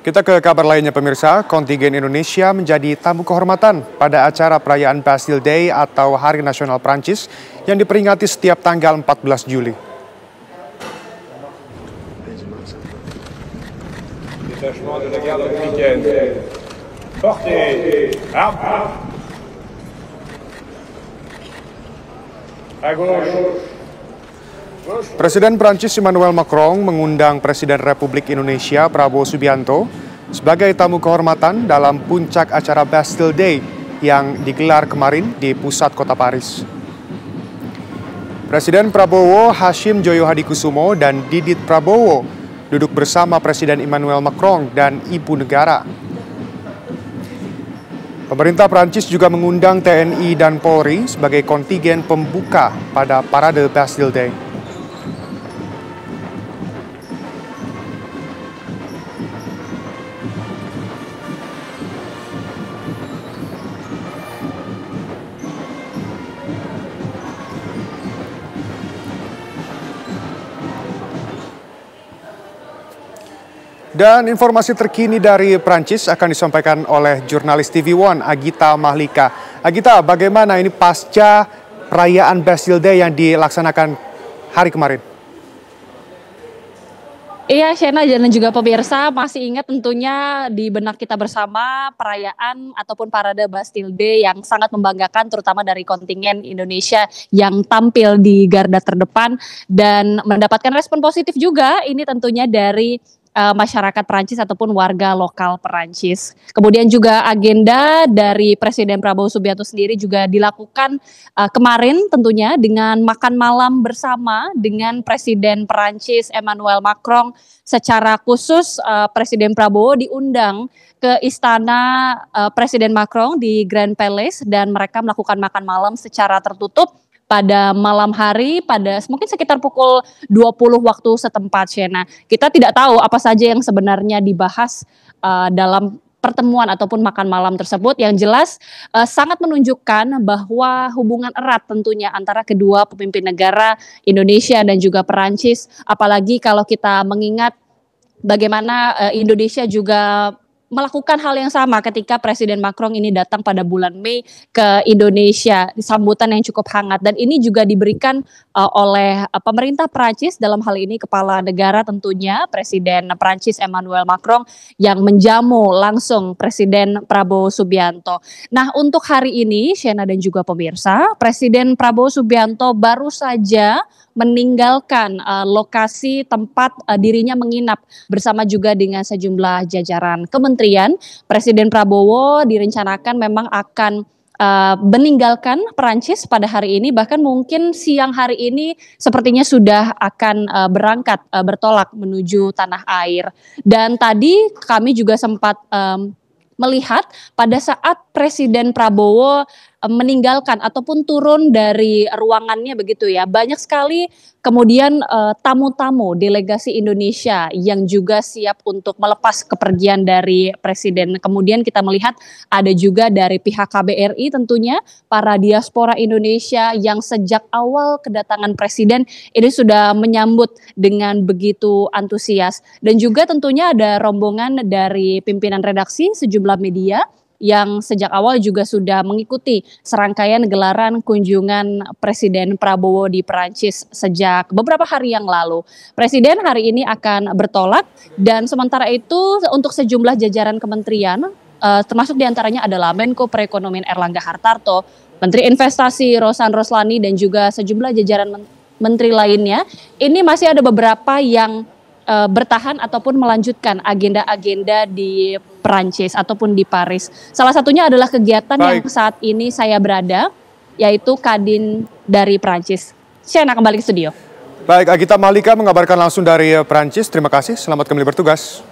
Kita ke kabar lainnya pemirsa, kontingen Indonesia menjadi tamu kehormatan pada acara perayaan Bastille Day atau Hari Nasional Prancis yang diperingati setiap tanggal 14 Juli. Presiden Prancis Emmanuel Macron mengundang Presiden Republik Indonesia Prabowo Subianto sebagai tamu kehormatan dalam puncak acara Bastille Day yang digelar kemarin di pusat kota Paris. Presiden Prabowo, Hashim Joyo Hadikusumo, dan Didit Prabowo duduk bersama Presiden Emmanuel Macron dan Ibu Negara. Pemerintah Prancis juga mengundang TNI dan Polri sebagai kontingen pembuka pada parade Bastille Day. Dan informasi terkini dari Prancis akan disampaikan oleh jurnalis TV One Agita Mahlika. Agita, bagaimana ini pasca perayaan Bastille Day yang dilaksanakan hari kemarin? Iya, Shena dan juga pemirsa masih ingat tentunya di benak kita bersama perayaan ataupun parade Bastille Day yang sangat membanggakan terutama dari kontingen Indonesia yang tampil di garda terdepan dan mendapatkan respon positif juga ini tentunya dari masyarakat Perancis ataupun warga lokal Perancis. Kemudian juga agenda dari Presiden Prabowo Subianto sendiri juga dilakukan kemarin tentunya dengan makan malam bersama dengan Presiden Perancis Emmanuel Macron. Secara khusus Presiden Prabowo diundang ke istana Presiden Macron di Grand Palace dan mereka melakukan makan malam secara tertutup pada malam hari pada mungkin sekitar pukul 20 waktu setempat, Shena. Kita tidak tahu apa saja yang sebenarnya dibahas dalam pertemuan ataupun makan malam tersebut. Yang jelas sangat menunjukkan bahwa hubungan erat tentunya antara kedua pemimpin negara Indonesia dan juga Perancis. Apalagi kalau kita mengingat bagaimana Indonesia juga melakukan hal yang sama ketika Presiden Macron ini datang pada bulan Mei ke Indonesia, sambutan yang cukup hangat dan ini juga diberikan oleh pemerintah Prancis dalam hal ini kepala negara tentunya Presiden Prancis Emmanuel Macron yang menjamu langsung Presiden Prabowo Subianto. Nah, untuk hari ini Shena dan juga pemirsa, Presiden Prabowo Subianto baru saja meninggalkan lokasi tempat dirinya menginap bersama juga dengan sejumlah jajaran kementerian. Presiden Prabowo direncanakan memang akan meninggalkan Perancis pada hari ini, bahkan mungkin siang hari ini sepertinya sudah akan berangkat bertolak menuju tanah air. Dan tadi kami juga sempat melihat pada saat Presiden Prabowo meninggalkan ataupun turun dari ruangannya begitu ya. Banyak sekali kemudian tamu-tamu delegasi Indonesia yang juga siap untuk melepas kepergian dari Presiden. Kemudian kita melihat ada juga dari pihak KBRI tentunya para diaspora Indonesia yang sejak awal kedatangan Presiden ini sudah menyambut dengan begitu antusias. Dan juga tentunya ada rombongan dari pimpinan redaksi sejumlah media yang sejak awal juga sudah mengikuti serangkaian gelaran kunjungan Presiden Prabowo di Perancis sejak beberapa hari yang lalu. Presiden hari ini akan bertolak dan sementara itu untuk sejumlah jajaran kementerian termasuk diantaranya adalah Menko Perekonomian Erlangga Hartarto, Menteri Investasi Rosan Roslani dan juga sejumlah jajaran menteri lainnya. Ini masih ada beberapa yang bertahan ataupun melanjutkan agenda-agenda di Perancis ataupun di Paris. Salah satunya adalah kegiatan yang saat ini saya berada, yaitu Kadin dari Perancis. Shena kembali ke studio. Baik, Agita Mahlika mengabarkan langsung dari Perancis. Terima kasih, selamat kembali bertugas.